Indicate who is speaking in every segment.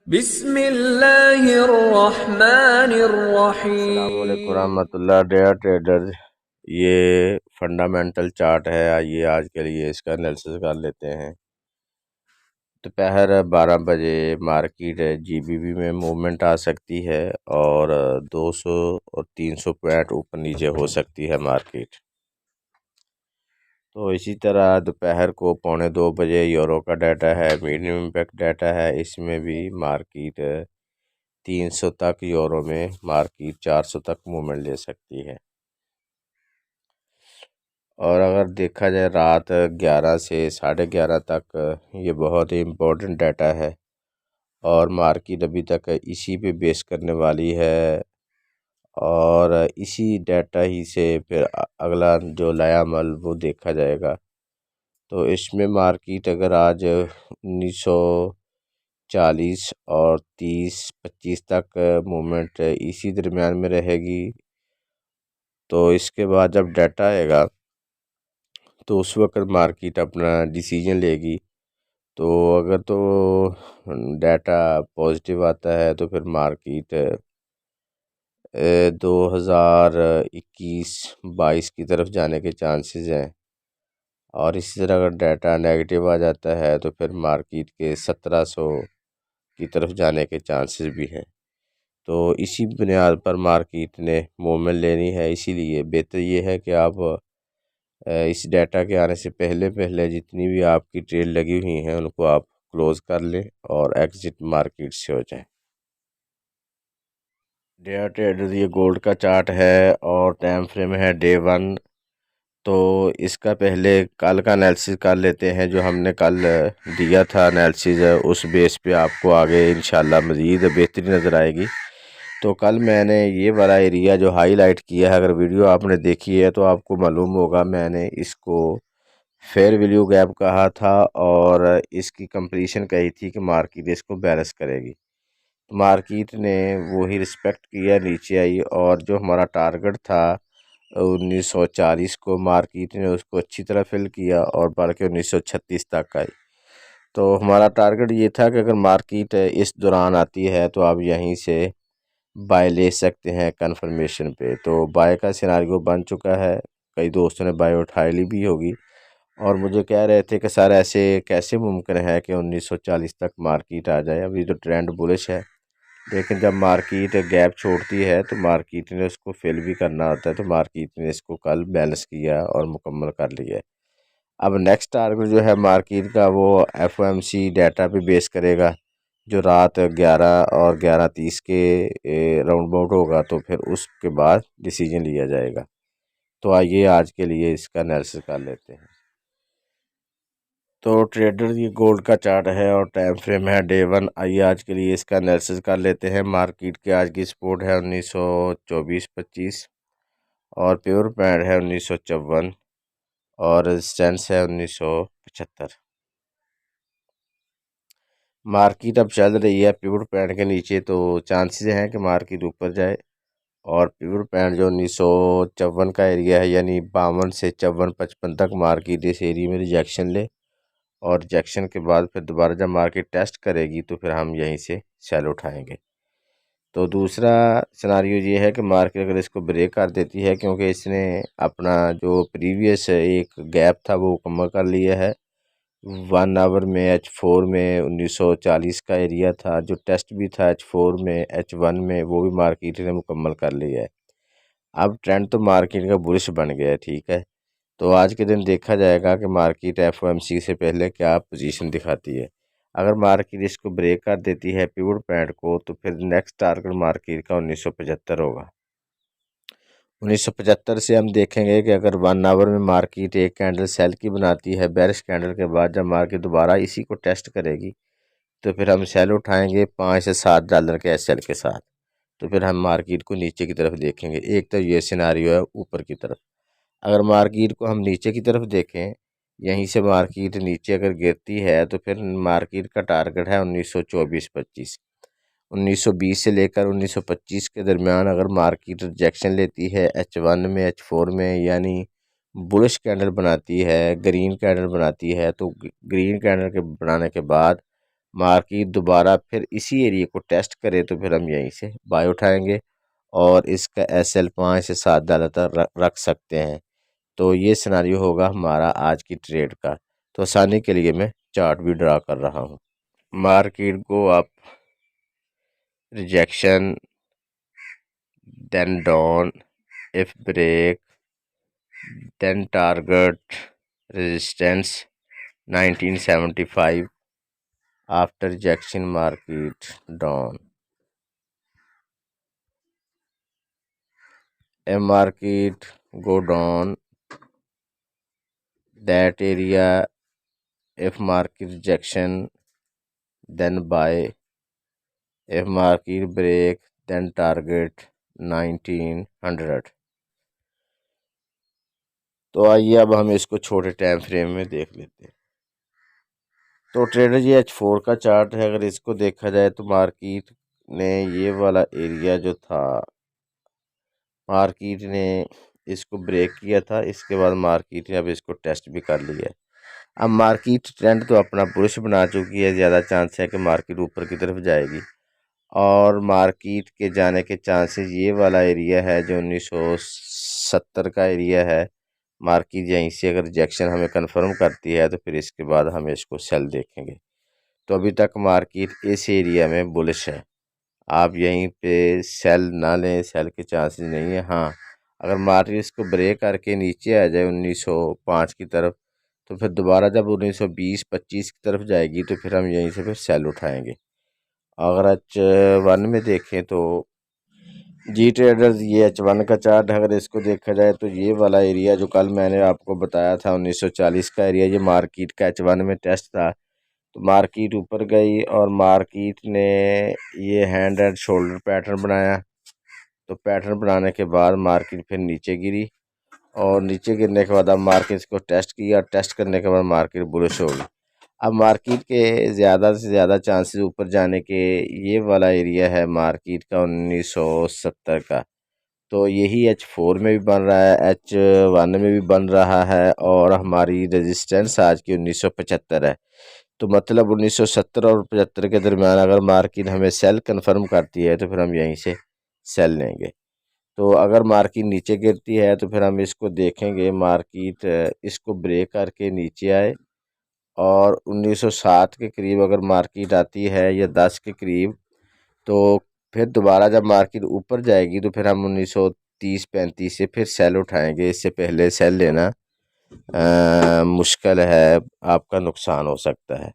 Speaker 1: अस्सलामुअलैकुम
Speaker 2: बिस्मिल्लाहिर्रहमानिर्रहीम।
Speaker 1: रहमतुल्लाह। डेयर ट्रेडर, ये फंडामेंटल चार्ट है। आइए आज के लिए इसका एनालिसिस कर लेते हैं। दोपहर 12 बजे मार्केट जीबीबी में मूवमेंट आ सकती है और 200 और 300 पॉइंट ऊपर नीचे हो सकती है मार्केट। तो इसी तरह दोपहर को 1:45 बजे यूरो का डाटा है, मीडियम इम्पैक्ट डाटा है। इसमें भी मार्केट 300 तक, यूरो में मार्केट 400 तक मूवमेंट ले सकती है। और अगर देखा जाए रात 11 से 11:30 तक, ये बहुत ही इम्पोर्टेंट डाटा है और मार्केट अभी तक इसी पे बेस करने वाली है और इसी डाटा ही से फिर अगला जो लायामल वो देखा जाएगा। तो इसमें मार्केट अगर आज 1940 और 30-25 तक मूवमेंट इसी दरमियान में रहेगी। तो इसके बाद जब डाटा आएगा तो उस वक्त मार्केट अपना डिसीजन लेगी। तो अगर तो डाटा पॉजिटिव आता है तो फिर मार्केट 2021-22 की तरफ जाने के चांसेस हैं। और इसी तरह अगर डाटा नेगेटिव आ जाता है तो फिर मार्केट के 1700 की तरफ जाने के चांसेस भी हैं। तो इसी बुनियाद पर मार्केट ने मूवमेंट लेनी है। इसीलिए बेहतर ये है कि आप इस डाटा के आने से पहले पहले जितनी भी आपकी ट्रेड लगी हुई हैं उनको आप क्लोज़ कर लें और एग्ज़िट मार्केट से हो जाएं। डेयर ट्रेडर, ये गोल्ड का चार्ट है और टाइम फ्रेम है डे 1। तो इसका पहले कल का एनालिसिस कर लेते हैं। जो हमने कल दिया था एनालिसिस, उस बेस पे आपको आगे इंशाल्लाह मज़ीद बेहतरी नज़र आएगी। तो कल मैंने ये वाला एरिया जो हाईलाइट किया है, अगर वीडियो आपने देखी है तो आपको मालूम होगा, मैंने इसको फेयर वैल्यू गैप कहा था और इसकी कंप्लीशन कही थी कि मार्केट इसको बैलेंस करेगी। तो मार्केट ने वही रिस्पेक्ट किया, नीचे आई और जो हमारा टारगेट था 1940 को, मार्केट ने उसको अच्छी तरह फिल किया और बल्कि 1936 तक आई। तो हमारा टारगेट ये था कि अगर मार्केट इस दौरान आती है तो आप यहीं से बाय ले सकते हैं कंफर्मेशन पे। तो बाय का सिनारियो बन चुका है, कई दोस्तों ने बाय उठा ली भी होगी और मुझे कह रहे थे कि सर ऐसे कैसे मुमकिन है कि 1940 तक मार्केट आ जाए। अभी तो ट्रेंड बुलिश है, लेकिन जब मार्केट गैप छोड़ती है तो मार्केट ने उसको फिल भी करना होता है। तो मार्केट ने इसको कल बैलेंस किया और मुकम्मल कर लिया है। अब नेक्स्ट टारगेट जो है मार्केट का, वो एफओएमसी डाटा पे बेस करेगा, जो रात 11 और 11:30 के राउंड अबाउट होगा। तो फिर उसके बाद डिसीजन लिया जाएगा। तो आइए आज के लिए इसका एनालिसिस कर लेते हैं। तो ट्रेडर, ये गोल्ड का चार्ट है और टाइम फ्रेम है डे 1। आइए आज के लिए इसका एनालिसिस कर लेते हैं। मार्केट के आज की सपोर्ट है 1924-25 और प्योर पैड है 1954 और रेजिस्टेंस है 1975। मार्केट अब चल रही है प्योर पैड के नीचे, तो चांसेस हैं कि मार्केट ऊपर जाए। और प्योर पैड जो 1954 का एरिया है, यानी 52 से 54-55 तक मार्केट इस एरिया में रिजेक्शन ले और रिजेक्शन के बाद फिर दोबारा जब मार्केट टेस्ट करेगी तो फिर हम यहीं से सेल उठाएंगे। तो दूसरा सिनारियो ये है कि मार्केट अगर इसको ब्रेक कर देती है, क्योंकि इसने अपना जो प्रीवियस एक गैप था वो मुकम्मल कर लिया है। 1 आवर में H4 में 1940 का एरिया था, जो टेस्ट भी था H4 में, H1 में, वो भी मार्केट ने मुकम्मल कर लिया है। अब ट्रेंड तो मार्केट का बुलिश बन गया है, ठीक है। तो आज के दिन देखा जाएगा कि मार्केट एफओएमसी से पहले क्या पोजीशन दिखाती है। अगर मार्केट इसको ब्रेक कर देती है पिवट पॉइंट को, तो फिर नेक्स्ट टारगेट मार्केट का 1975 होगा। 1975 से हम देखेंगे कि अगर 1 आवर में मार्केट एक कैंडल सेल की बनाती है, बेरिश कैंडल के बाद जब मार्केट दोबारा इसी को टेस्ट करेगी तो फिर हम सेल उठाएंगे 5 से 7 डॉलर के एसएल के साथ। तो फिर हम मार्केट को नीचे की तरफ देखेंगे। एक तो ये सिनारियो है ऊपर की तरफ। अगर मार्केट को हम नीचे की तरफ देखें, यहीं से मार्केट नीचे अगर गिरती है तो फिर मार्केट का टारगेट है 1924-25। 1920 से लेकर 1925 के दरमियान अगर मार्केट रिजेक्शन लेती है H1 में, H4 में, यानी बुलिश कैंडल बनाती है, ग्रीन कैंडल बनाती है, तो ग्रीन कैंडल के बनाने के बाद मार्केट दोबारा फिर इसी एरिया को टेस्ट करे तो फिर हम यहीं से बाय उठाएंगे और इसका SL 5 से 7 डॉलर तक रख सकते हैं। तो ये सिनारियो होगा हमारा आज की ट्रेड का। तो आसानी के लिए मैं चार्ट भी ड्रा कर रहा हूँ। मार्केट को आप rejection, then down, if break, then target, resistance 1975, after rejection market down. A market go down that area, if market rejection then buy, if market break then target 1900। तो आइए अब हम इसको छोटे टाइम फ्रेम में देख लेते हैं। तो ट्रेडर जी H4 का चार्ट है, अगर इसको देखा जाए तो मार्केट ने ये वाला एरिया जो था, मार्केट ने इसको ब्रेक किया था, इसके बाद मार्केट ने अब इसको टेस्ट भी कर लिया है। अब मार्केट ट्रेंड तो अपना बुलिश बना चुकी है, ज़्यादा चांस है कि मार्केट ऊपर की तरफ जाएगी और मार्केट के जाने के चांसेस ये वाला एरिया है जो 1970 का एरिया है। मार्केट यहीं से अगर रिजेक्शन हमें कंफर्म करती है तो फिर इसके बाद हम इसको सेल देखेंगे। तो अभी तक मार्केट इस एरिया में बुलिश है, आप यहीं पे सेल ना लें, सेल के चांसेस नहीं है। हाँ, अगर मार्केट इसको ब्रेक करके नीचे आ जाए 1905 की तरफ तो फिर दोबारा जब 1920-25 की तरफ जाएगी तो फिर हम यहीं से फिर सेल उठाएंगे। अगर H1 में देखें तो जी ट्रेडर्स, ये H1 का चार्ट है, अगर इसको देखा जाए तो ये वाला एरिया जो कल मैंने आपको बताया था 1940 का एरिया, ये मार्केट का H1 में टेस्ट था। तो मार्केट ऊपर गई और मार्केट ने ये हैंड एंड शोल्डर पैटर्न बनाया। तो पैटर्न बनाने के बाद मार्केट फिर नीचे गिरी और नीचे गिरने के बाद अब मार्केट इसको टेस्ट किया, टेस्ट करने के बाद मार्केट बुलिश हो गई। अब मार्केट के ज़्यादा से ज़्यादा चांसेस ऊपर जाने के, ये वाला एरिया है मार्केट का 1970 का। तो यही H4 में भी बन रहा है, H1 में भी बन रहा है और हमारी रेजिस्टेंस आज की 1975 है। तो मतलब 1970 और 75 के दरमियान अगर मार्केट हमें सेल कंफर्म करती है तो फिर हम यहीं से सेल लेंगे। तो अगर मार्केट नीचे गिरती है तो फिर हम इसको देखेंगे, मार्केट इसको ब्रेक करके नीचे आए और 1907 के करीब अगर मार्केट आती है या 10 के करीब, तो फिर दोबारा जब मार्केट ऊपर जाएगी तो फिर हम 1930-35 से फिर सेल उठाएंगे। इससे पहले सेल लेना मुश्किल है, आपका नुकसान हो सकता है।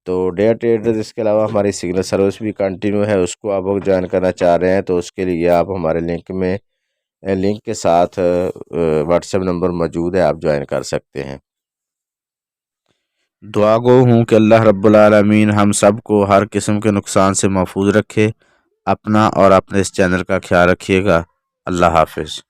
Speaker 1: तो डे ट्रेडर्स, इसके अलावा हमारी सिग्नल सर्विस भी कंटिन्यू है, उसको आप लोग ज्वाइन करना चाह रहे हैं तो उसके लिए आप हमारे लिंक के साथ व्हाट्सएप नंबर मौजूद है, आप ज्वाइन कर सकते हैं। दुआ गो हूँ कि अल्लाह रब्बुल आलमीन हम सब को हर किस्म के नुकसान से महफूज रखे। अपना और अपने इस चैनल का ख्याल रखिएगा। अल्लाह हाफिज़।